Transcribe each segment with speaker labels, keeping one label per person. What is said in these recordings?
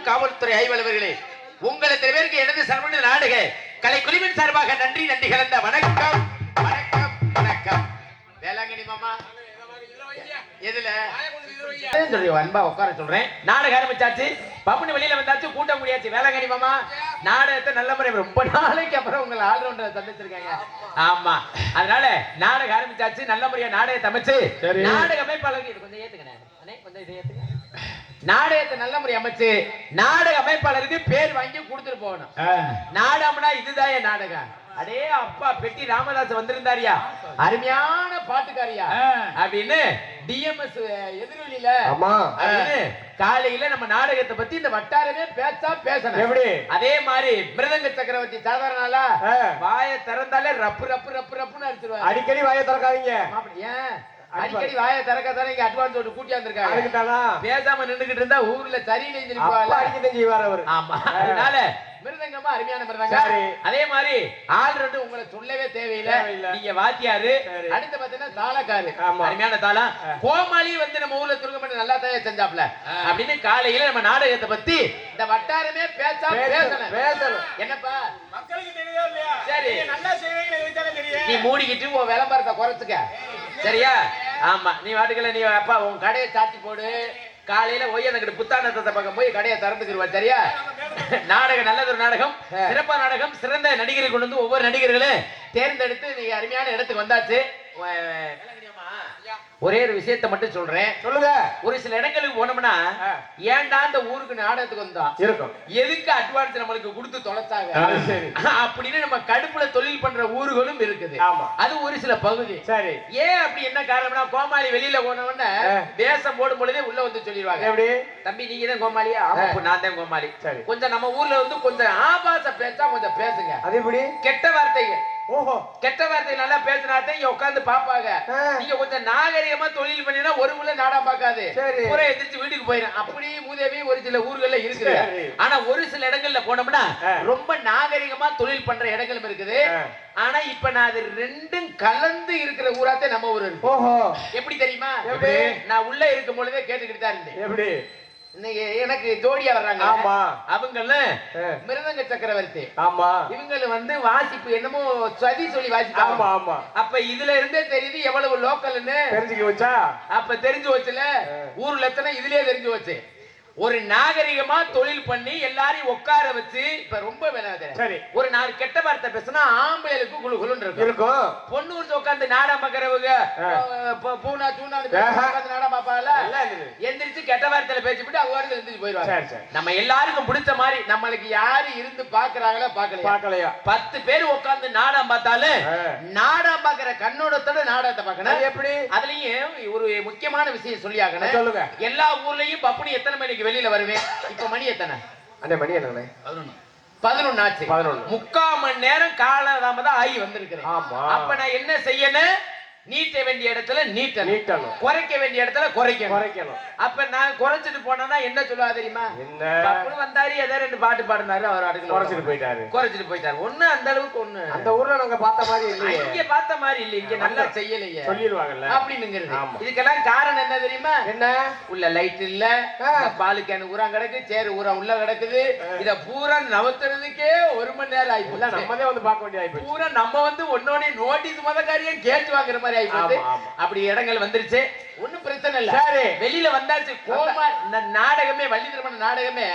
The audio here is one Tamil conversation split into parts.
Speaker 1: காவல்துறை ஆய்வாளர்களே, உங்கள் இத்தனை பேருக்கு எனது சர்வன நாடக கலை குழுவின் சார்பாக நன்றி நன்றி கலந்த வணக்கம் வணக்கம் வணக்கம். வேளாங்கண்ணி மாமா எதுல அன்பா உட்கார சொல்றேன். நாடகம் ஆரம்பிச்சாச்சு, பப்புனு வெளியில வந்தாச்சு, கூட்டம் முடியாச்சு. வேளாங்கண்ணி மாமா நாடகத்தை நல்ல முறை ரொம்ப நாளைக்கு அப்புறம் உங்களை ஆல்ரவுண்டர் சந்திச்சிருக்காங்க. ஆமா, அதனால நாடகம் ஆரம்பிச்சாச்சு, நல்ல முறையா நாடகத்தை அமைச்சு நாடக அமைப்பாளர்கள் கொஞ்சம் ஏத்துங்க, கொஞ்சம் இதை ஏத்துங்க. நாடகத்தை நல்ல முறை அமைச்சு நாடக அமைப்பாளருக்கு பேர் வாங்கி கொடுத்துட்டு போகணும். நாடகம்னா இதுதான் என் நாடகம். அடே அப்பா, பெட்டி ராமதாஸ் வந்திருந்தாரியா, அருமையான பாட்டுக்காரியா அப்படின்னு டிஎம்எஸ் எதிரொலியில காலையில நம்ம நாடகத்தை பத்தி இந்த வட்டாரமே பேசணும். எப்படி அதே மாதிரி மிருதங்க சக்கரவர்த்தி சாதாரண வாயை திறந்தாலே ரப்பு ரப்பு ரப்பு ரப்புன்னு அடிச்சிருவாங்க. அடிக்கடி வாயை திறக்காதீங்க. ஏன் அடிக்கடி வாயை திறக்கத்தானே இங்க அட்வான்ஸ் ஒரு கூட்டி வந்திருக்காங்க. பேசாம நின்றுகிட்டு இருந்தா ஊர்ல சரியில்லை செய்வார் அவர். ஆமா, அதனால மிருதங்கமா அருமையான மிருதங்கம். அதே மாதிரி ஆல்ரெடி உங்களை சொல்லவே தேவையில்லை, நீங்க வாத்தியாரு. அடுத்து பாத்தீங்கன்னா தாளக்காரு, அருமையான தாளம். கோமாளி வந்து நம்ம ஊர்ல துருங்கப்பட்டு நல்லா தான் செஞ்சாப்ல அப்படின்னு காலையில நம்ம நாடகத்தை பத்தி இந்த வட்டாரமே பேசணும். என்னப்பா மக்களுக்கு தெரியுதா இல்லையா? சரி, நல்லா செய்வீங்க, நீ மூடிக்கிட்டு உன் விளம்பரத்தை குறைச்சுக்க, சரியா? ஆமா, நீ வாட்டுக்கல, நீ அப்பா உன் கடையை சாத்தி போடு. காலையில ஒய்யனகிட்ட புத்தாண்டத்தை பக்கம் போய் கடையை திறந்துக்கிடுவா, சரியா? நாடகம் நல்லதொரு நாடகம், சிறப்பான நாடகம். சிறந்த நடிகர்கள் கொண்டு வந்து ஒவ்வொரு நடிகர்களும் தேர்ந்தெடுத்து நீங்க அருமையான இடத்துக்கு வந்தாச்சு. ஒரே ஒரு விஷயத்தை மட்டும் சொல்றேன், சொல்லுங்க. ஒரு சில இடங்களுக்கு போனோம்னா ஏன்டா இந்த ஊருக்கு நாடகத்துக்கு வந்தோம் இருக்கும், எதுக்கு அட்வான்ஸ் நம்மளுக்கு கொடுத்து தொலைச்சாங்க அப்படின்னு நம்ம கடுப்புல தொழில் பண்ற ஊர்களும் இருக்குது. அது ஒரு சில பகுதி. சரி, ஏன் அப்படி என்ன காரணம்னா, கோமாளி வெளியில போனவொடனே வேஷம் போடும் பொழுதே உள்ள வந்து சொல்லிடுவாங்க, எப்படி தம்பி நீங்க தான் கோமாளியா? நான் தான் கோமாளி. கொஞ்சம் நம்ம ஊர்ல வந்து கொஞ்சம் ஆபாச பேச்சா கொஞ்சம் பேசுங்க. அது எப்படி கெட்ட வார்த்தைகள்
Speaker 2: ஓஹோ
Speaker 1: கெட்ட வார்த்தை நல்லா பேசினாத்தே இங்க உட்கார்ந்து பாப்பாங்க. நீங்க கொஞ்சம் நாகரிகமா தொழில் பண்ணினா ஒரு முள்ள நாடா பார்க்காது. பூரா எந்திரிச்சு வீட்டுக்கு போயிடும். அப்படி மூதேவி ஒரு சில ஊர்கள்ல இருக்குது. ஆனா ஒரு சில இடங்கள்ல போனோம்னா ரொம்ப நாகரிகமா தொழில் பண்ற இடங்களும் இருக்குது. ஆனா இப்ப நான் அது ரெண்டும் கலந்து இருக்கிற ஊராத்தே நம்ம ஊர் இருக்கு. ஓஹோ எப்படி தெரியுமா? நான் உள்ள இருக்கும் பொழுதே கேட்டுக்கிட்டு தான் இருந்தேன். எப்படி இன்னைக்கு எனக்கு ஜோடியா வர்றாங்க. ஆமா அவங்கள மிருதங்க சக்கரவர்த்தி. ஆமா இவங்க வந்து வாசிப்பு என்னமோ சதி சொல்லி வாசிப்பாங்க. ஆமா ஆமா அப்ப இதுல இருந்தே தெரியுது எவ்வளவு லோக்கல்னு தெரிஞ்சுக்க வச்சா. அப்ப தெரிஞ்சு வச்சுல ஊர்ல எத்தனை இதுலயே தெரிஞ்சு வச்சு ஒரு நாகரிகமா தொழில் பண்ணி எல்லாரையும் உட்கார வச்சு இப்ப ரொம்ப வேணாது. சரி ஒரு நாலு கெட்ட வார்த்தை பேசினா ஆம்பளைகளுக்கு குழு குழுன்னு இருக்கும். பொண்ணு உட்காந்து நாடா பாக்குறவங்க பூனா தூணா நாடா பாப்பால எந்திரிச்சு கெட்ட வார்த்தையில பேசிவிட்டு அவங்க எந்திரிச்சு போயிடுவாங்க. நம்ம எல்லாருக்கும் பிடிச்ச மாதிரி நம்மளுக்கு யாரு இருந்து பாக்குறாங்களோ பாக்கலையா 10 பேர் உட்காந்து நாடகம் பார்த்தாலும் நாடகம் பாக்குற கண்ணோடத்தோட நாடகத்தை பார்க்கணும். எப்படி அதுலயும் ஒரு முக்கியமான விஷயம் சொல்லி ஆகணும். சொல்லுங்க. எல்லா ஊர்லயும் பப்புனி எத்தனை மணிக்கு வெளியில வருவேன்? இப்ப மணி எத்தனை? அண்ணே மணி என்ன? 11 ஆச்சு. 3/4 மணி நேரம் காலதாமதம் ஆகி வந்திருக்கிறேன். அப்ப நான் என்ன செய்யணும்? நீட்ட வேண்டிய இடத்துல நீட்டணும், குறைக்க வேண்டிய இடத்துல குறைக்கணும். அப்ப நான் குறைச்சிட்டு போனா என்ன சொல்லுவா தெரியுமா? என்ன வந்தாரு ஏதோ 2 பாட்டு பாடினாரு, அவர் அடுக்கல குறைச்சிட்டு போயிட்டாரு. ஒண்ணு அந்த அளவுக்கு ஒண்ணு அந்த ஊர்ல நாங்க பார்த்த மாதிரி இல்லையே, இங்க பார்த்த மாதிரி இல்ல, இங்க நல்லா செய்யலையே சொல்லிடுவாங்கல்ல அப்படிங்கிறது. இதுக்கெல்லாம் காரணம் என்ன தெரியுமா? என்ன உள்ள லைட் இல்ல, பாலு கேன் ஊரா கிடக்கு, சேரு ஊரா உள்ள கிடக்குது. இத பூரா நவத்துறதுக்கே 1 மணி நேரம் ஆயிப்போச்சு. நம்மதே வந்து பார்க்க வேண்டிய ஆயிப்போச்சு. பூரா நம்ம வந்து ஒன்னோட நோட்டீஸ் மதக்காரியம் கேட்டு வாங்குற மாதிரி அப்படி இடங்கள் வந்துருச்சு. ஒண்ணும் பிரச்சனை இல்ல. சரி வெளியில வந்தாச்சு. கோமா நாடகமே வள்ளி திருமண நாடகமே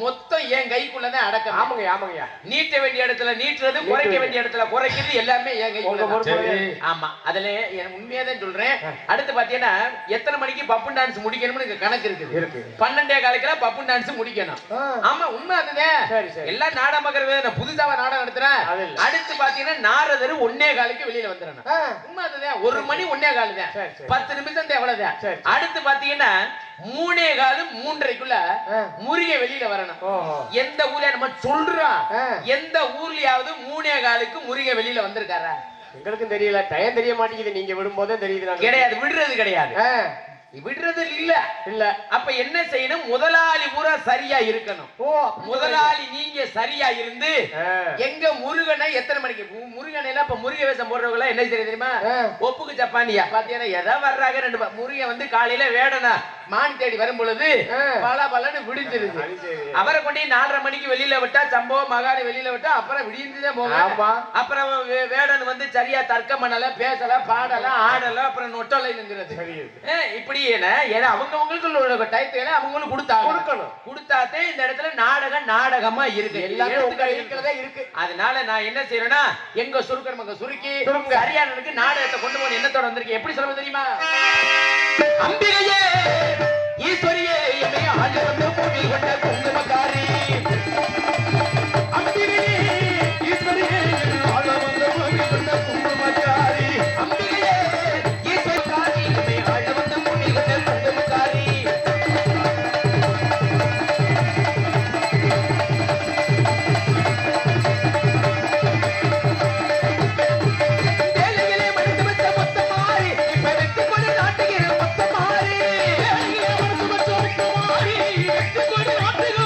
Speaker 1: மொத்தம் என் கைக்குள்ளதான் அடக்கம். ஆமாங்க நீட்ட வேண்டிய இடத்துல நீட்டுறது, குறைக்க வேண்டிய இடத்துல குறைக்கிறது எல்லாமே என் கைக்குள்ள. ஆமா அதுல உண்மையாதான் சொல்றேன். அடுத்து பாத்தீங்கன்னா எத்தனை மணிக்கு பப்பு டான்ஸ் முடிக்கணும்னு கணக்கு இருக்குது. 12:15 பப்பு டான்ஸ் முடிக்கணும். ஆமா உண்மை அதுதான். எல்லாம் நாடகம் பாக்குறது புதுசாவா நாடகம் நடத்துறேன். அடுத்து பாத்தீங்கன்னா நாரதர் 1:15 வெளியில வந்துடணும். உண்மை அதுதான். 1 மணி 1:15 தான். 10 நிமிஷம் எவ்வளவுதான். அடுத்து பாத்தீங்கன்னா 3:15 3:30க்குள்ள முருகை வெளியில வரணும். எந்த ஊர்ல நம்ம சொல்றோம், எந்த ஊர்லயாவது 3:15க்கு முருகை வெளியில வந்திருக்காரா? எங்களுக்கும் தெரியல, டைம் தெரிய மாட்டேங்குது. நீங்க விடும்போதே தெரியுது. கிடையாது, விடுறது கிடையாது, விடுறது இல்ல. அப்ப என்ன செய்யணும்? முதலாளி பூரா சரியா இருக்கணும். முதலாளி நீங்க சரியா இருந்து எங்க முருகனை எத்தனை மணிக்கு முருகனை எல்லாம் இப்ப முருக வேஷம் போடுறவங்க என்ன செய்ய தெரியுமா? ஒப்புக்கு சப்பாண்டியா பாத்தீங்கன்னா எதா வர்றாங்க 2 முருகன் வந்து காலையில வேடனா மான் தேடி வரும் பொழுது பலன்னு விடிஞ்சிருது. அவரை கொண்டு 4:30 மணிக்கு வெளியில விட்டா, சம்பவம் மகாணி வெளியில விட்டா அப்புறம் விடிஞ்சுதான் போகும். அப்புறம் வேடன் வந்து சரியா தர்க்கம் பண்ணல, பேசல, பாடல, ஆடல, அப்புறம் நொட்டலைங்கிறது. இப்படி அவங்களுக்கு டைத்துல அவங்களுக்கு கொடுத்தாத்தே இந்த இடத்துல நாடகமா இருக்கு. இருக்கு. அதனால நான் என்ன செய்யறேன்னா எங்க சுருக்கணும் அங்க சுருக்கி சரியானதுக்கு நாடகத்தை கொண்டு போன எண்ணத்தோட வந்திருக்கேன். எப்படி சொல்ல தெரியுமா? அம்பிகையே ஈஸ்வரியே என்னை ஆண்டு வந்து பூமி கொண்ட குங்குமக்காரி, அம்பிகையே ஈஸ்வரியே ஆண்டு வந்து பூமி கொண்ட குங்குமக்காரி, அம்பிகையே ஈஸ்வரிக்காரி என்னை ஆண்டு வந்து பூமி கொண்ட குங்குமக்காரி. வேலையிலே மடித்து வச்ச மொத்த மாறி இப்ப வெட்டி கொண்டு நாட்டுகிற மொத்த மாறி, வெட்டி கொண்டு நாட்டுகிற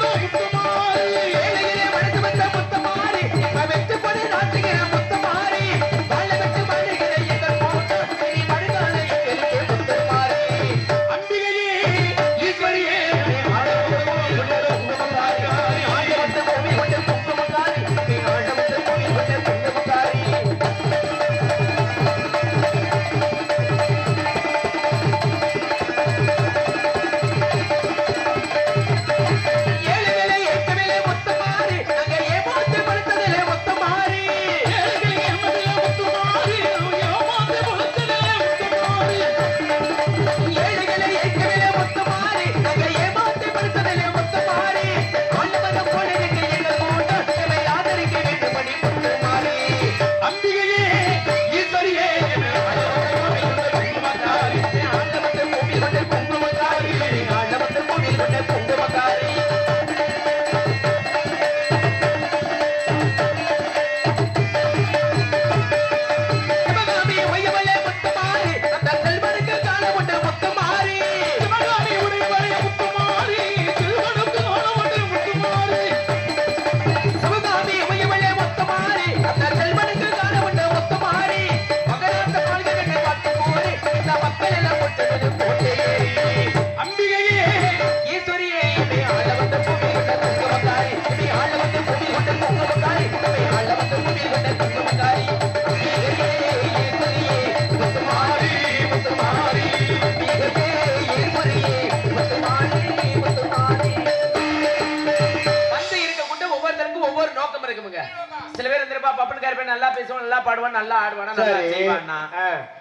Speaker 1: பாடுவான் நல்லா ஆடுவானா நல்லா செய்வானா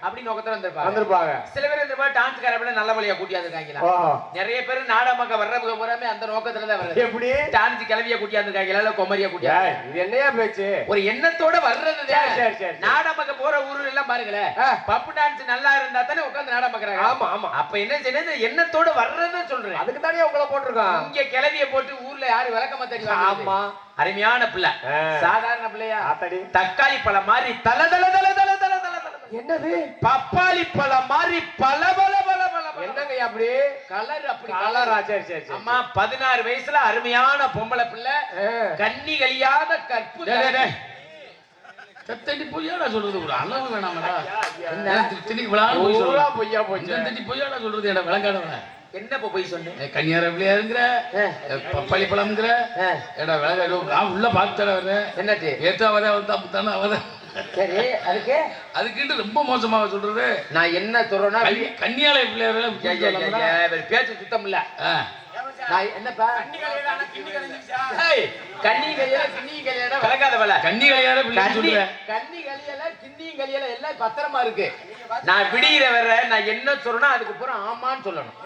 Speaker 1: அப்படின்னு ஒருத்தர் வந்திருப்பாங்க. சில பேர் இந்த மாதிரி டான்ஸ் காரப்பட நல்ல வழியா கூட்டியாந்துருக்காங்களா. நிறைய பேர் நாடகமாக வர்றவங்க பூராமே அந்த நோக்கத்துல தான் வருது. எப்படி டான்ஸ் கிளவிய கூட்டியாந்துருக்காங்களா இல்ல குமரியா கூட்டியா? இது என்னையா பேச்சு? ஒரு எண்ணத்தோட வர்றது. நாடகமாக போற ஊர்ல எல்லாம் பாருங்களேன், பப்பு டான்ஸ் நல்லா இருந்தா தானே உட்கார்ந்து நாடகம் பாக்குறாங்க. ஆமா ஆமா. அப்ப என்ன செய்யணும், எண்ணத்தோட வர்றதுன்னு சொல்றேன். அதுக்கு தானே உங்களை போட்டிருக்கோம். இங்க கிளவிய போட்டு ஊர்ல யாரு விளக்கமா தெரியும்? ஆமா, அருமையான பிள்ளை, சாதாரண பிள்ளையா? தக்காளி பழம் மாதிரி தல தல தல தல தல தல. என்னது? பப்பாளி பழம் மாதிரி பல பல பல பல. என்னங்க அப்படி கலர்? அப்படி கலரா? சரி சரி. அம்மா 16 வயசுல அருமையான பொம்பளை பிள்ளை, கண்ணி கழியாத கற்பு.
Speaker 2: தட்டி பொய்யாடா சொல்றது, ஒரு அளவு வேணாமடா.
Speaker 1: பொய்யா போச்சு.
Speaker 2: தட்டி பொய்யாடா சொல்றது, என்ன விளங்காதவன.
Speaker 1: என்ன போய் சொன்னேன்?
Speaker 2: கன்னியார பிள்ளையாருங்கிற, பப்பாளி பழம்ங்கிற, ஏடா விளங்க உள்ள பார்த்துட வர. என்னாச்சு? ஏத்தா வர வந்தா முத்தானா அவத.
Speaker 1: சரி,
Speaker 2: அதுக்கு ரொம்ப மோசமா சொல்றது.
Speaker 1: நான் என்ன சொல்றேன்னா,
Speaker 2: கன்னியால பிள்ளையார
Speaker 1: பேச்சு சுத்தம் இல்ல. என்னப்பா கண்ணி கலியல கிண்ணி கலியல விளக்காத வேலை. கண்ணி கலியல கண்ணி கலியல கிண்ணியும் கலியல எல்லாம் பத்திரமா இருக்கு. நான் விடிகிற வர்ற நான் என்ன சொல்றேன்னா அதுக்கு அப்புறம் ஆமான்னு சொல்லணும்.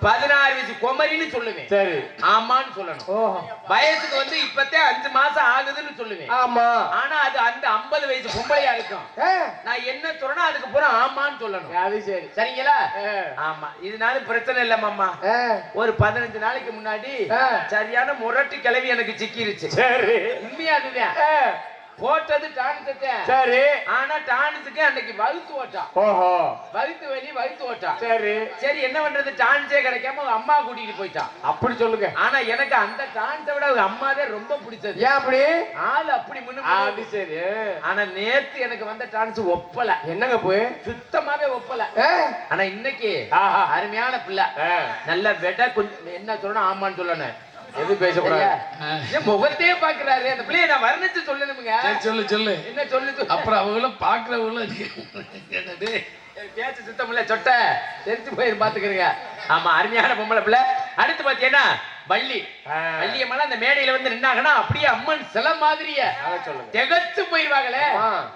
Speaker 1: 16 வயசு குமரின்னு சொல்லுவேன். சரி, ஆமான்னு சொல்லணும். வயசுக்கு வந்து இப்பத்தே 5 மாசம் ஆகுதுன்னு சொல்லுவேன். ஆமா. ஆனா அது அந்த 50 வயசு பொம்பளையா இருக்கும். நான் என்ன சொல்றேன்னா அதுக்கு அப்புறம் ஆமான்னு சொல்லணும். அது சரி, சரிங்களா? ஆமா, இதனால பிரச்சனை இல்ல மாமா. ஒரு 15 நாளைக்கு முன்னாடி சரியான முரட்டு கிளவி எனக்கு சிக்கிருச்சு. சரி, உண்மையா அதுதான். போட்டது டான்ஸுக்கு. சரி, ஆனா டான்ஸுக்கு அன்னைக்கு வகுத்து ஓட்டா. ஓஹோ, வகுத்து வெளி வகுத்து ஓட்டா. சரி சரி, என்ன பண்றது, டான்ஸே கிடைக்காம அம்மா கூட்டிட்டு போயிட்டான். அப்படி சொல்லுங்க. ஆனா எனக்கு அந்த டான்ஸை விட அம்மாவே ரொம்ப பிடிச்சது. ஏன் அப்படி? ஆளு அப்படி முன்ன. சரி, ஆனா நேத்து எனக்கு வந்த டான்ஸ் ஒப்பல. என்னங்க போய் சுத்தமாவே ஒப்பல. ஆனா இன்னைக்கு அருமையான பிள்ளை, நல்ல வெட. கொஞ்சம் என்ன சொல்லணும், ஆமான்னு சொல்லணும். எது பேசக்கூடாது, முகத்தையே பாக்குறாரு அந்த பிள்ளைய. நான் வர்ணிச்சு சொல்லணுமுங்க.
Speaker 2: சொல்லு சொல்லு.
Speaker 1: என்ன சொல்லு?
Speaker 2: அப்புறம் அவங்களும் பாக்குறவங்களும்
Speaker 1: பேச்சு சுத்தம் இல்ல, சொட்ட தெரிஞ்சு போயிரு பாத்துக்கிறீங்க. ஆமா, அருமையான பொம்பளை பிள்ளை. அடுத்து பாத்தீங்கன்னா வள்ளி. வள்ளியம்மா அந்த மேடையில வந்து நின்னாங்கன்னா அப்படியே அம்மன் சில மாதிரிய திகச்சு போயிருவாங்களே.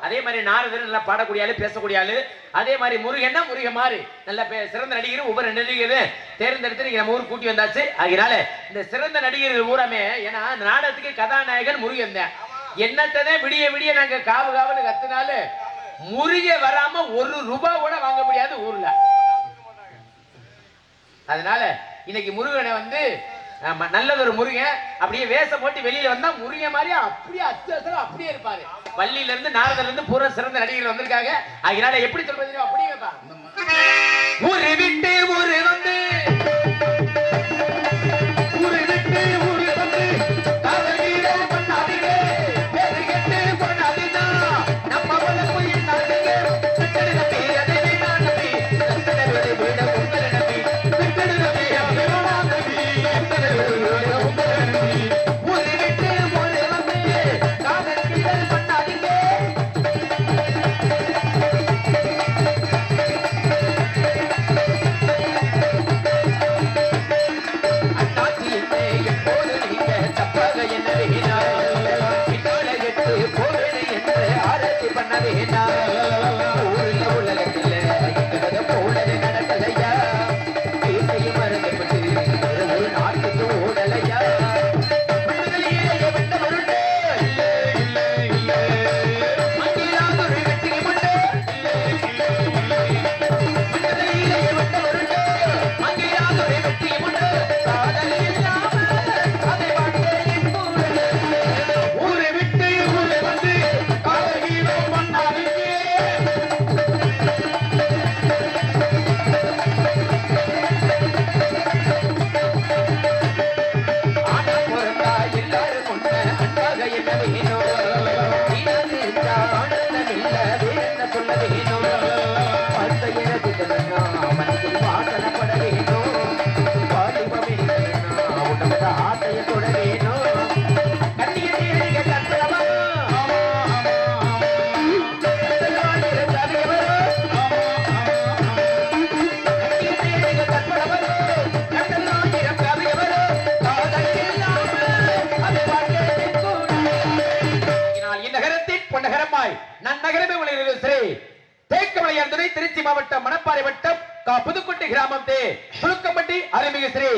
Speaker 1: அதே மாதிரி நாரதர் நல்லா பாடக்கூடிய ஆளு, பேசக்கூடிய ஆளு. அதே மாதிரி முருகன்னா முருக மாதிரி நல்ல சிறந்த நடிகர். ஒவ்வொரு நடிகரும் தேர்ந்தெடுத்து நீங்க நம்ம ஊர் கூட்டி வந்தாச்சு. அதனால இந்த சிறந்த நடிகர்கள் ஊராமே, ஏன்னா இந்த நாடகத்துக்கு கதாநாயகன் முருகன் தான். என்னத்தான் விடிய விடிய நாங்க காவு காவன்னு கத்துனாலும் முருக வராம ₹1 கூட வாங்க முடியாது ஊர்ல. அதனால இன்னைக்கு முருகனை வந்து நல்லதொரு முருகன் அப்படியே வேஷம் போட்டு வெளியில வந்தா முருகன் மாதிரி அப்படியே அச்சசரம் அப்படியே இருப்பாரு. வள்ளியில இருந்து நாரதர்ல இருந்து பூரா சிறந்த நடிகர்கள் வந்திருக்காங்க. அதனால எப்படி சொல்றது, அப்படியே ஊரு விட்டு ஊரு வந்து ஊரை விட்டு ஊரை வந்து காதல் ஹீரோ பண்ணாதீங்க. விளைகிறது ஸ்ரீ தேக்கமலையார் துணை திருச்சி மாவட்டம் மணப்பாறை வட்டம் புதுக்கோட்டை கிராமம் புழுக்கம்பட்டி அருள்மிகு ஸ்ரீ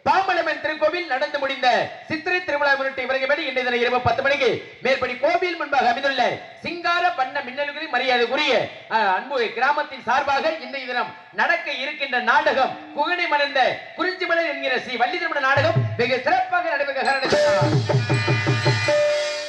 Speaker 1: பாம்பலம்மன் திருக்கோவில் நடந்து முடிந்த சித்திரை திருவிழா முன்னிட்டு இவர்கள் மேல் இன்றைய தினம் இரவு 10 மணிக்கு மேற்படி கோவில் முன்பாக அமைந்துள்ள சிங்கார வண்ண மின்னல்களின் மரியாதைக்குரிய அன்பு கிராமத்தின் சார்பாக இன்றைய தினம் நடக்க இருக்கின்ற நாடகம் புகழை மலர்ந்த குறிஞ்சிமலர் என்கிற ஸ்ரீ வள்ளி திருமண நாடகம் வெகு சிறப்பாக நடைபெறுகிறது.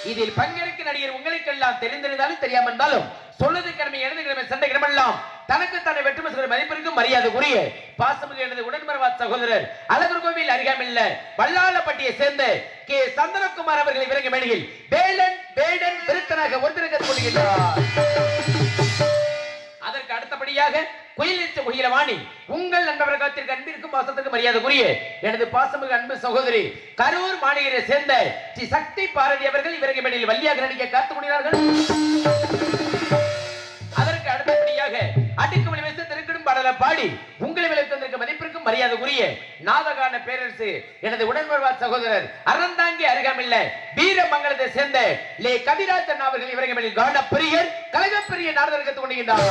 Speaker 1: இதில் பங்கேற்க நடிகர் உங்களுக்கெல்லாம் தெரிந்திருந்தாலும் தெரியாமல் இருந்தாலும் சொல்லுது கிழமை எழுது கிழமை சண்டை கிழமெல்லாம் தனக்கு தானே வெற்றுமை சொல்ற மதிப்பிற்கும் மரியாதைக்குரிய பாசமிகு எனது உடன்பிறவா சகோதரர் அழகர் கோவில் அருகாமையில் வல்லாளப்பட்டியை சேர்ந்த கே சந்தனகுமார் அவர்களை விலங்கு மேடையில் வேலன் வேடன் விருத்தனாக ஒருத்தரங்க கொள்கிறார். அதற்கு அடுத்தபடியாக குயிலிச்ச குயிலவாணி உங்கள் நண்பர்களுக்கு அன்பிற்கும் பாசத்திற்கும் மரியாதைக்குரிய எனது பாசமிகு அன்பு சகோதரி கரூர் மாநகரை சேர்ந்த ஸ்ரீ சக்தி பாரதி அவர்கள் இவர்கள் மேடையில் வள்ளியாக நடிக்க காத்துக் கொண்டார்கள். அதற்கு அடுத்தபடியாக அடுக்குமொழி வைத்து திருக்கிடும் பாடல பாடி உங்களை விளைவித்திருக்கும் மதிப்பிற்கும் மரியாதைக்குரிய நாதகான பேரரசு எனது உடன்பிறவார் சகோதரர் அறந்தாங்கி அருகாமையில் வீரமங்கலத்தை சேர்ந்த லே கவிராஜன் அவர்கள் இவர்கள் மேடையில் கான பிரியர் கழகப்பிரிய நாடகத்தை கொண்டிருக்கிறார்.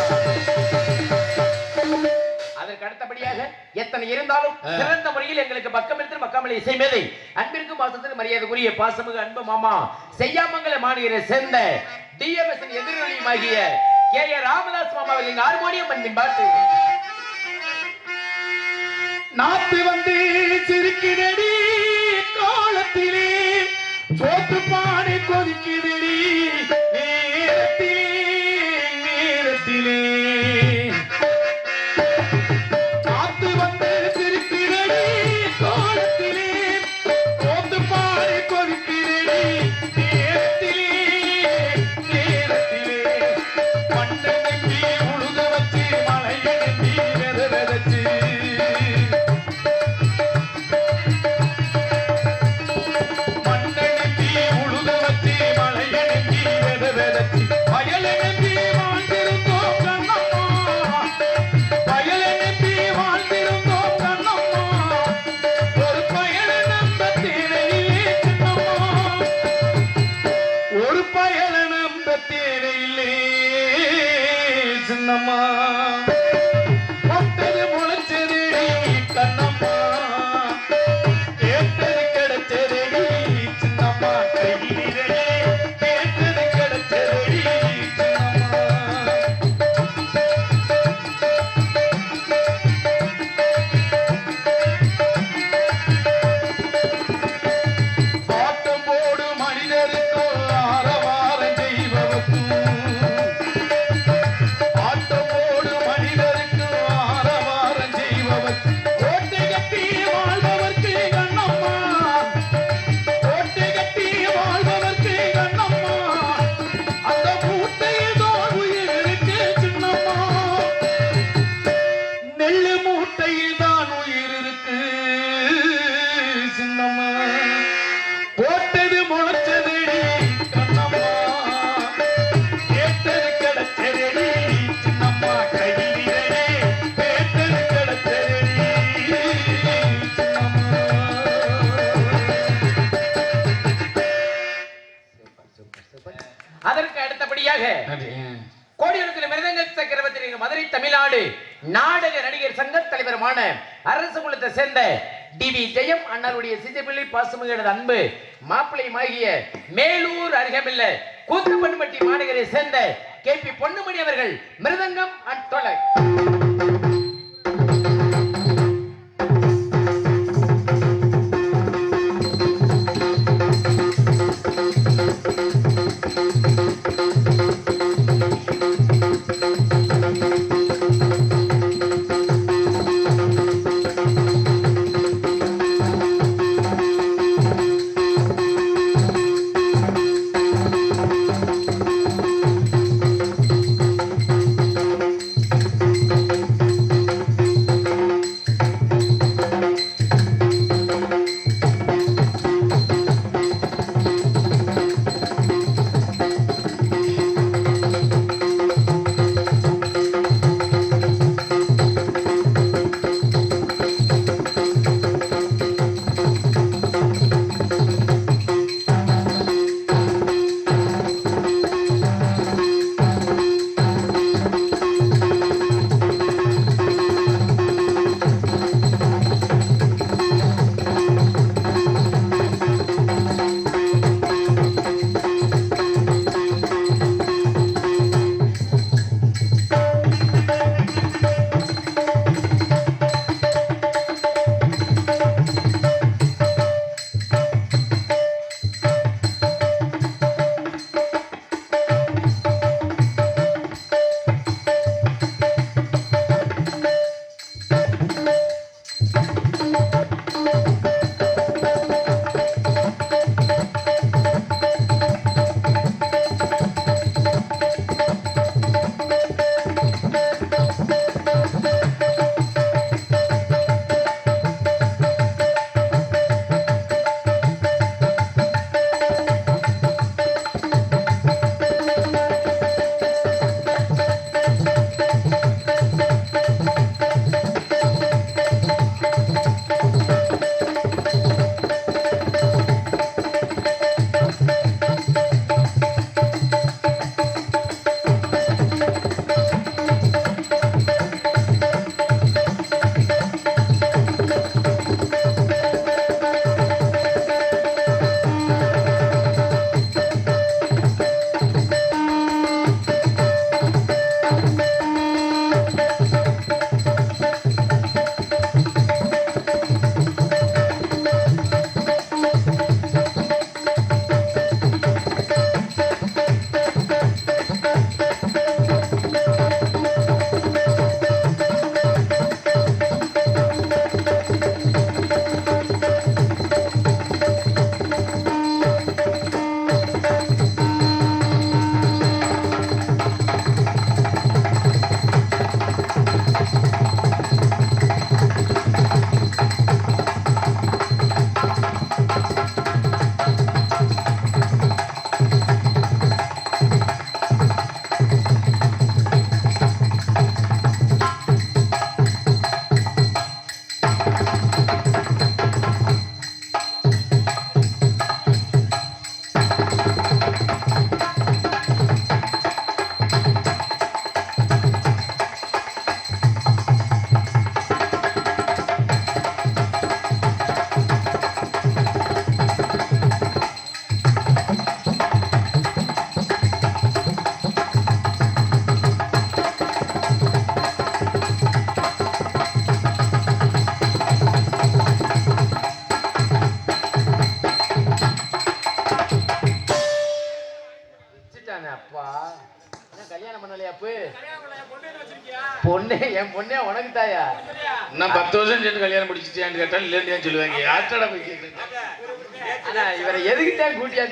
Speaker 1: அதற்கு அடுத்தபடியாக எத்தனை இருந்தாலும் சிறந்த முறையில் எங்களுக்கு பக்கமிருந்து மக்காமலை இசை மேதை அன்பிற்கும் பாசத்திற்கு மரியாதைக்குரிய பாசமிகு அன்பு மாமா செய்யாமங்கல மாநகரை சேர்ந்த டிஎம்எஸ் எதிரொலியுமாகிய கே ஏ ராமதாஸ் மாமா அவர்களின் ஹார்மோனியம் பண்ணின் பாட்டு
Speaker 2: நாத்து வந்து சிரிக்கிறடி காலத்திலே சோத்து பானை கொதிக்கிறடி நேரத்திலே நேரத்திலே
Speaker 1: அதற்கு அடுத்தபடியாக கோடியலுக்கு மிருதங்க சக்கரவர்த்தி மதுரை தமிழ்நாடு நாடக நடிகர் சங்க தலைவருமான அரசு குலத்தை சேர்ந்த டிவி ஜெயம் அண்ணருடைய சிஜபிள்ளை பாசமிகு அன்பு மாப்பிள்ளையுமாகிய மேலூர் அருகமில்ல கூத்துப்பண்பட்டி மாநகரை சேர்ந்த கே பி பொன்னுமணி அவர்கள் மிருதங்கம் அண்ட் தொலை தப்பு? பொண்ணே என் பொண்ணே உனக்கு தாயா?
Speaker 2: நான் 10 வருஷம் சேர்ந்து கல்யாணம் முடிச்சிட்டேன்னு கேட்டா இல்லைன்னு சொல்லுவாங்க. யார்ட்டடா போய் கேட்குறேன்?
Speaker 1: ஆனா இவரை எதுக்குத்தான் கூட்டியா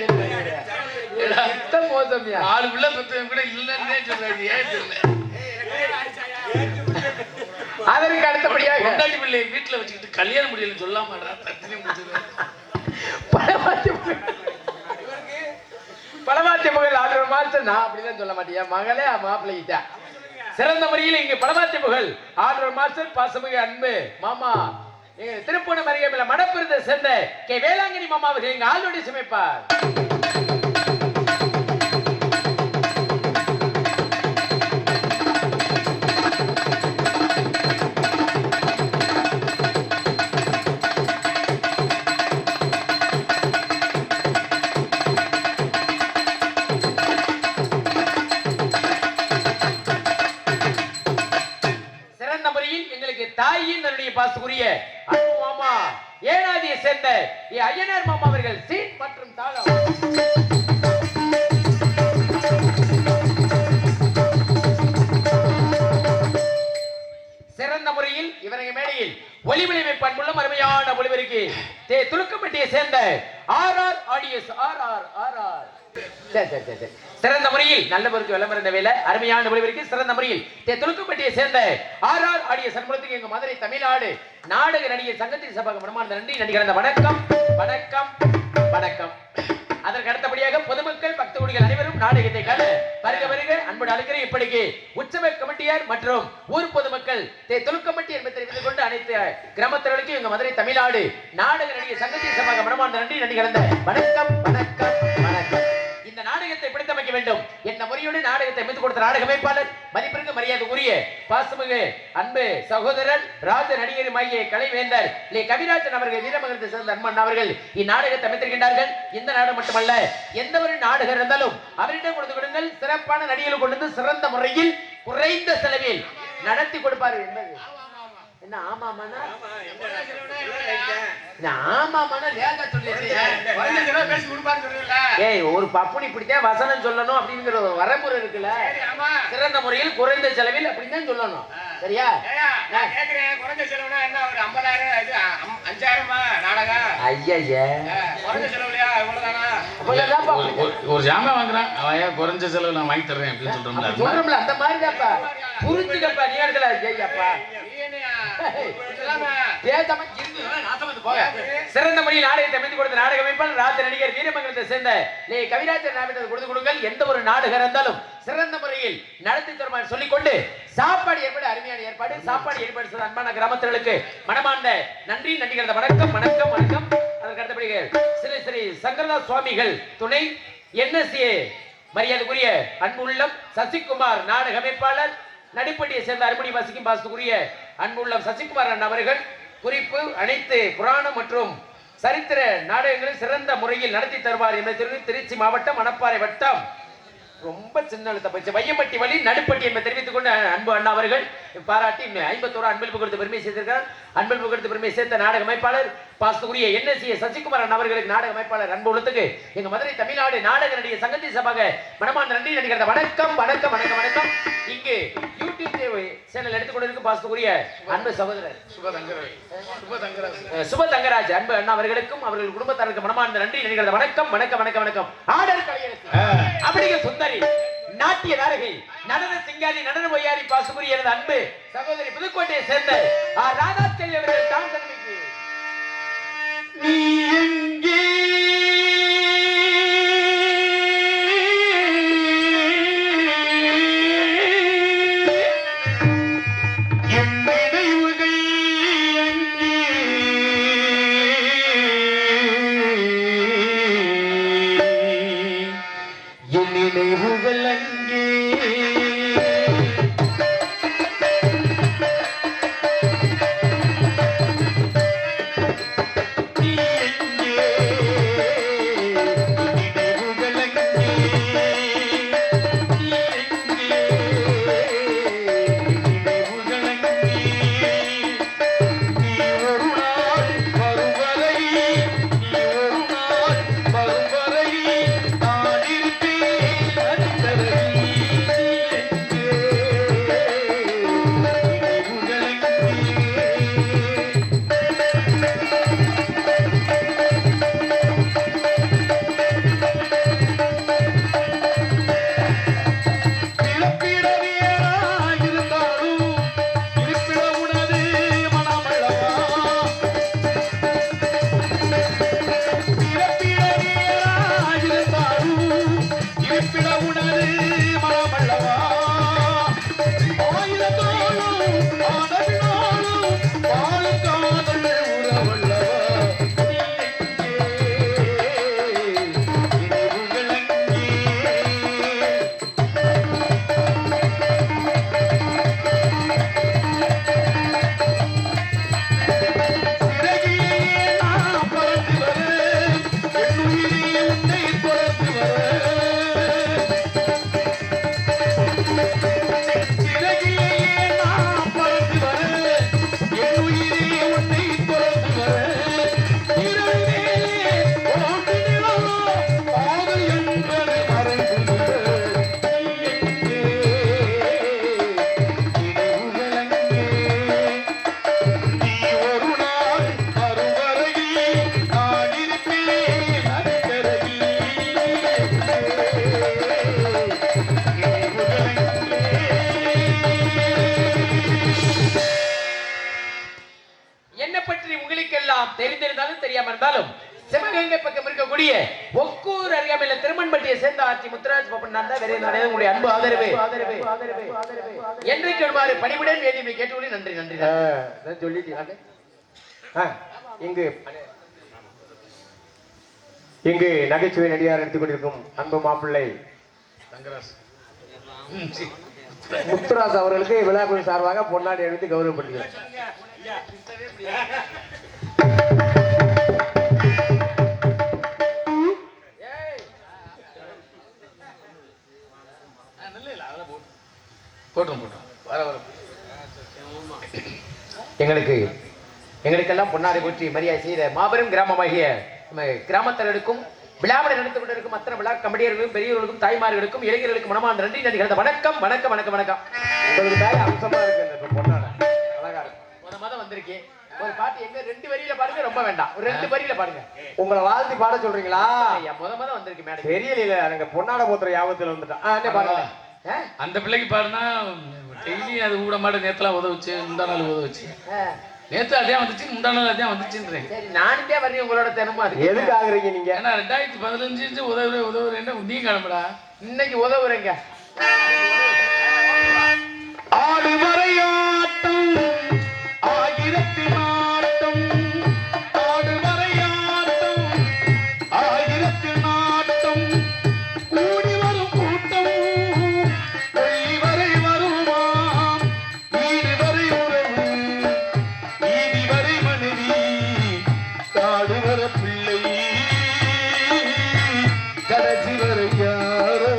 Speaker 1: மோசம்யா?
Speaker 2: 4 பிள்ளை பத்தவங்க கூட இல்லைன்னு சொல்றாங்க. ஏன் தெரியல.
Speaker 1: அதற்கு அடுத்தபடியாக
Speaker 2: கொண்டாடி பிள்ளையை வீட்டுல வச்சுக்கிட்டு கல்யாணம் முடியலன்னு சொல்லாமடா தத்தினே முடிச்சது.
Speaker 1: பலவாத்திய புகழ் ஆடுற மாஸ்டர் நான் அப்படிதான் சொல்ல மாட்டேன். மகளே மாப்பிள்ளைகிட்ட சிறந்த முறையில் இங்கு பலவாத்திய புகழ் ஆடுற மாஸ்டர் பாசமிகு அன்பு மாமா திருப்பூணம் அருகே மடப்பெருந்த சேர்ந்த கே வேளாங்கண்ணி மாமா அவர்கள் இங்கு ஆளுடைய சமைப்பார். தாயின் தன்னுடைய பாசத்துக்குரிய அன்பு மாமா ஏனாதியை சேர்ந்த ஐயனார் மாமா அவர்கள் சீன் மற்றும் தாளம். சிறந்த முறையில் இவரது மேடையில் ஒளிவிளைவை பண்புள்ள அருமையான ஒளிவருக்கு துலுக்கப்பட்டியை சேர்ந்த RR ஆடியன்ஸ் RR சிறந்த முறையில் நல்லவருக்கு விளம்பர வேலை அருமையான ஒளிவருக்கு சிறந்த முறையில் துலுக்கப்பட்டியை சேர்ந்த RR ஆடியன்ஸ் சண்முகத்துக்கு எங்க மதுரை தமிழ்நாடு நாடக நடிகர் சங்கத்தின் சபாக மனமார்ந்த நன்றி நடிகர். வணக்கம் வணக்கம் வணக்கம். அதற்கு அடுத்தபடியாக பொதுமக்கள் பக்தகுடிகள் அனைவரும் நாடகத்தை காண வருக வருக அன்போடு அழைக்கிறேன். இப்படிக்கு உற்சவ கமிட்டியார் மற்றும் ஊர் பொதுமக்கள் தொழுக்கமிட்டி என்பதை தெரிவித்துக் கொண்டு அனைத்து கிராமத்தினருக்கும் எங்க மதுரை தமிழ்நாடு நாடக நடிகர் சங்கத்தின் சபாக மனமார்ந்த நன்றி நன்றி கலந்த வணக்கம் வணக்கம் வணக்கம். இந்த நாடகத்தை பிடித்தமைக்க வேண்டும் என்ற முறையோடு நாடகத்தை அமைத்துக் கொடுத்த நாடக அமைப்பாளர் மதிப்பிற்கு மரியாதை உரிய பாசமிகு அன்பு சகோதரர் ராஜ நடிகர் மைய கலைவேந்தர் கவிராஜன் அவர்கள் வீரமங்கலத்தை சேர்ந்த அன்பன் அவர்கள் இந்நாடகத்தை அமைத்திருக்கின்றார்கள். இந்த நாடகம் மட்டுமல்ல எந்த ஒரு நாடகம் இருந்தாலும் அவரிடம் கொடுத்து கொடுங்கள். சிறப்பான நடிகர்கள் கொண்டு வந்து சிறந்த முறையில் குறைந்த செலவில் நடத்தி கொடுப்பாரு. என்ன ஆமாமானா ஒரு பப்புனி இப்படித்தான் வசனம் சொல்லணும் அப்படிங்கிற ஒரு வரமுறை இருக்குல்ல. சிறந்த முறையில் குறைந்த செலவில் அப்படின்னு சொல்லணும். சரியா? குறைந்த செலவுனா என்ன ஒரு 50,000 5,000 நாடகம். ஐயா
Speaker 2: ஒரு ஜாமான் வாங்குறான் அவன் குறைஞ்ச செலவு நான் வாங்கி தர்றேன் அப்படின்னு சொல்றோம்ல
Speaker 1: அந்த மாதிரி தான்ப்பா. புரிஞ்சுக்கப்பா நீ எடுக்கல. ஐயாப்பா சிறந்த முறையில் நாடகத்தை அமைத்துக் கொடுத்த நாடக அமைப்பாளர் ராஜ நடிகர் வீரமங்கலத்தை சேர்ந்த கவிராஜன் கொடுத்து கொடுங்கள். எந்த ஒரு நாடகம் இருந்தாலும் சிறந்த முறையில் நடத்தி தருமாறு சொல்லிக்கொண்டு சாப்பாடு ஏற்பாடு அருமையான ஏற்பாடு சாப்பாடு ஏற்பாடு செய்த அன்பான கிராமத்தினருக்கு மனமார்ந்த நன்றி நன்றிகள். வணக்கம் வணக்கம் வணக்கம். அதற்கு அடுத்தபடியாக ஸ்ரீ ஸ்ரீ சங்கரதாஸ் சுவாமிகள் துணை NSA மரியாதைக்குரிய அன்பு உள்ளம் சசிகுமார் நாடக அமைப்பாளர் நடிப்பட்டியை சேர்ந்த அருமணி வாசிக்கும் பாசத்துக்குரிய அன்புள்ளம் சசிகுமார் அண்ணன் அவர்கள் குறிப்பு அனைத்து புராணம் மற்றும் சரித்திர நாடகங்களை சிறந்த முறையில் நடத்தி தருவார் என்பதை திருச்சி மாவட்டம் மணப்பாறை வட்டம் ரொம்ப சின்ன எழுத்த பயிற்சி வையம்பட்டி வழி நடுப்பட்டி என்பதை தெரிவித்துக் கொண்டு அன்பு அண்ணா அவர்கள் பாராட்டி 51 அன்பளிப்பு கொடுத்து பெருமை சேர்த்திருக்கிறார். அன்பளிப்பு கொடுத்து பெருமை சேர்த்த நாடக அமைப்பாளர் பாசத்துக்குரிய NSA சசிகுமார் அண்ணா அவர்களுக்கு நாடக அமைப்பாளர் அன்பு உள்ளத்துக்கு எங்க மதுரை தமிழ்நாடு நாடக நடிகர் சங்கத்தின் சபாக மனமார்ந்த நன்றி நடிகர். வணக்கம் வணக்கம் வணக்கம் வணக்கம். இங்கு யூடியூப் சேனல் எடுத்துக்கொண்டிருக்கும் பாசத்துக்குரிய அன்பு சகோதரர் சுப தங்கராஜ் அன்பு அண்ணா அவர்களுக்கும் அவர்கள் குடும்பத்தாருக்கு மனமார்ந்த நன்றி நடிகர். வணக்கம் வணக்கம் வணக்கம் வணக்கம். ஆடல் கலைஞருக்கு அப்படிங்க சுந்தரி நாட்டிய நாரகை நடன சிங்காரி நடன பொய்யாரி பாசுபுரி எனது அன்பு சகோதரி புதுக்கோட்டையை சேர்ந்த ராதாச்செல்வி அவர்கள் தான் தலைமைக்கு நீ எங்கே செய்ய உங்களுடைய அன்பு ஆதரவு என்றைக்கு வருமாறு பணிவுடன் வேண்டியமை கேட்டுக்கொண்டு நன்றி நன்றி சொல்லிட்டு
Speaker 3: இங்கு நகைச்சுவை நடிகார் எடுத்துக் கொண்டிருக்கும் அன்பு மாப்பிள்ளை முத்துராஜ் அவர்களுக்கு விழா குழு சார்பாக பொன்னாடி அணிவித்து கௌரவப்படுகிறார்.
Speaker 1: எங்களுக்கெல்லாம் பொன்னாடை போற்றி மரியாதை செய்த மாபெரும் கிராமமாகிய கிராமத்தர்களுக்கும் விழாவிட நடந்து கொண்டிருக்கும் அத்தனை விழா கமிட்டியர்களுக்கும் பெரியவர்களுக்கும் தாய்மார்களுக்கும் இளைஞர்களுக்கும் மனமார்ந்த நன்றி நன்றி. வணக்கம் வணக்கம் வணக்கம் வணக்கம்.
Speaker 3: உங்களுக்கு தாய் அம்சமா இருக்கு பொன்னாடை அழகா இருக்கு.
Speaker 1: ஒரு மாதம் வந்திருக்கேன். ஒரு பாட்டு எங்க 2 வரியில பாடுங்க, ரொம்ப வேண்டாம். ஒரு 2 வரியில பாடுங்க.
Speaker 3: உங்களை வாழ்த்தி பாட சொல்றீங்களா?
Speaker 1: முத வந்திருக்கு மேடம்.
Speaker 3: தெரியல, எனக்கு பொன்னாடை போத்துற யாபத்துல வந்துட்டான். பாருங்க
Speaker 2: அந்த பிள்ளைக்கு பாருனா டெய்லி அது கூட மாட நேத்தெல்லாம் உதவுச்சு, முந்தா நாள் உதவுச்சு. நேத்து அதே வந்துச்சு, முந்தா நாள் அதே வந்துச்சுன்றேன்.
Speaker 1: சரி, நானே வரேன் உங்களோட தினமும். அது
Speaker 3: எதுக்கு ஆகுறீங்க நீங்க?
Speaker 2: ஏன்னா 2015 உதவுறேன்னா நீ கிளம்புடா.
Speaker 1: இன்னைக்கு உதவுறேங்க.
Speaker 2: ஆடு வரையாட்டம் ஆயிரத்தி நாட்டம், ஆடு வரையாட்டம் ஆயிரத்தி நாட்டம், கூடி வரும் கூட்டம் வெள்ளி வரை வருமாம், வீடு வரை உறவு நீதி வரை மனைவி, காடு வர பிள்ளை கடைசி வரை யாரோ,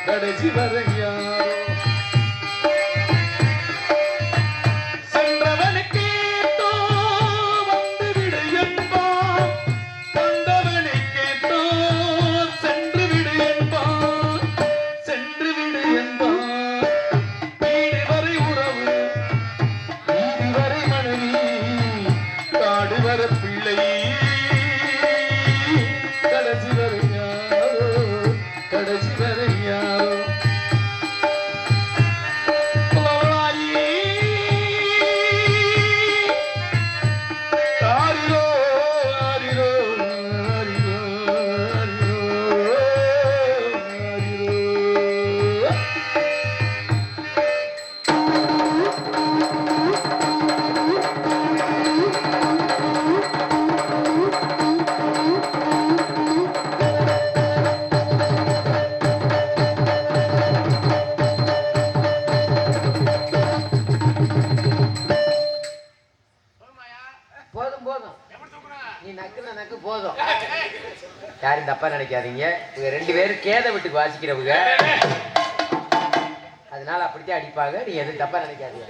Speaker 2: கடைசி வரை யாரோ.
Speaker 1: யாரும் தப்பா நினைக்காதீங்க. இவங்க 2 பேரும் கேத வீட்டுக்கு வாசிக்கிறவங்க, அதனால அப்படித்தான் அடிப்பாங்க. நீ எதுவும் தப்பா நினைக்காதீங்க.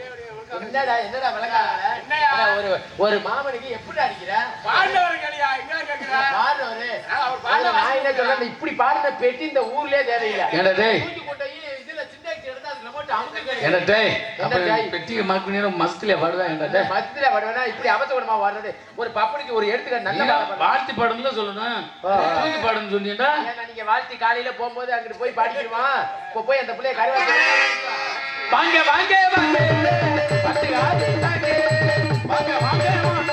Speaker 1: என்னடா என்னடா விளக்காத ஒரு மாமனுக்கு எப்படி அடிக்கிற? நான் என்ன சொல்றேன், இப்படி பாடுற பெட்டி இந்த ஊர்லயே தேவையில்லை.
Speaker 2: பெட்டியை மஸ்தில பாடுவேன்.
Speaker 1: மஸ்தில பாடுவேனா? இப்படி அவசரமா பாடுறது ஒரு பப்பனுக்கு ஒரு எடுத்துக்க நல்ல
Speaker 2: வாழ்த்தி பாடுன்னு தான் சொல்லணும். தூக்கி பாடுன்னு சொன்னீங்கன்னா
Speaker 1: நீங்க வாழ்த்தி காலையில போகும்போது அங்கிட்டு போய் பாடிக்கிடுவான். இப்ப போய் அந்த பிள்ளைய கருவாங்க வாங்க வாங்க வாங்க பத்து ஆதி தாங்க வாங்க வாங்க வாங்க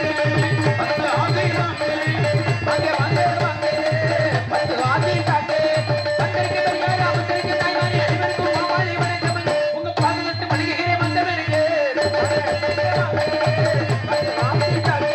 Speaker 1: பத்து ஆதி தாங்க வாங்க வாங்க வாங்க பத்து ஆதி தாங்க வந்திருக்க பெரியார் அவசரிக்க தாய்மாரி அனைவருக்கும் மாமாளி வணக்கம். உங்க பாதுகாத்து மணிகிறே வந்தவனுக்கு பத்து ஆதி தாங்க.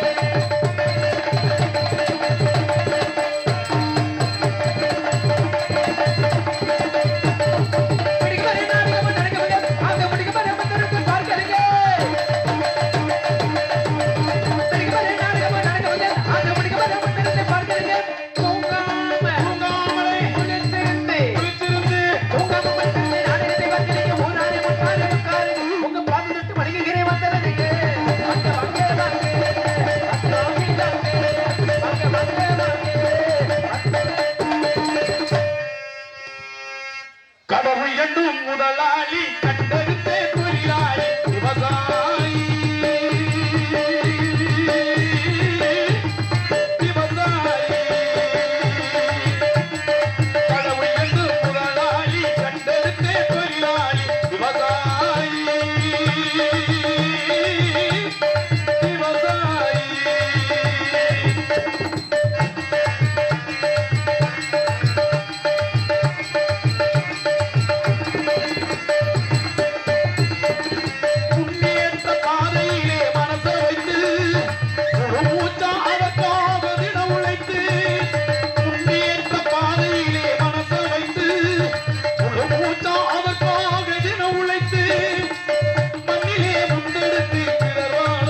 Speaker 2: மண்ணிலே முத்தெடுத்து பிறர்வாழ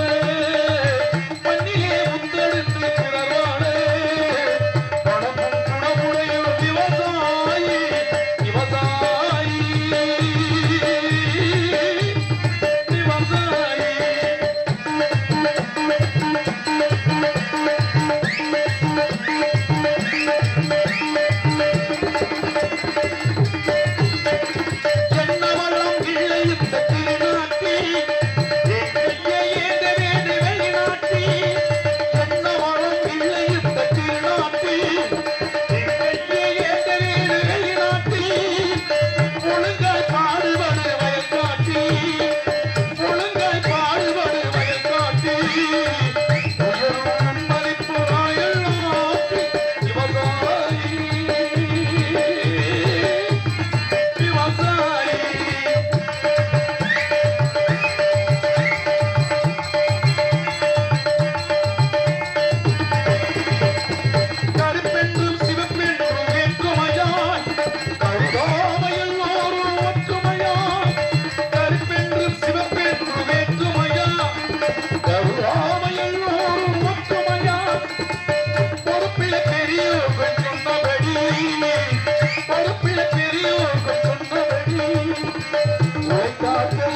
Speaker 2: மண்ணிலே முத்தெடுத்து பிறர்வாழ பணமும் குணமுடையும் விவசாயி விவசாயி விவசாயி என்னவளம் இல்லை இந்த திருநாட்டி எங்கையே ஏந்த வேண்டு வெளிநாட்டி என்னவளம் இல்லை இந்த திருநாட்டி எங்கையே ஏந்த வேண்டு வெளிநாட்டி ஒழுங்காய் பாடுபடு வயல்காட்டி ஒழுங்காய் பாடுபடு வயல்காட்டி உயரும் மதிப்பு ராயல் நாட்டி விவசாயி விவசாயி கருப்பென்றும் சிவப்பென்றும் வேற்றுமையாய் கருதாமையில் ஓரும் ஒற்றுமையாய் கருப்பென்றும் சிவப்பென்றும் வேற்றுமையாய் கருதாமையில் ஓரும் ஒற்றுமையாய் பொறுப்பில பெரியோர்கள் சொன்னபடி பொறுப்பில பெரியோர்கள் சொன்னபடி உழைக்காட்டு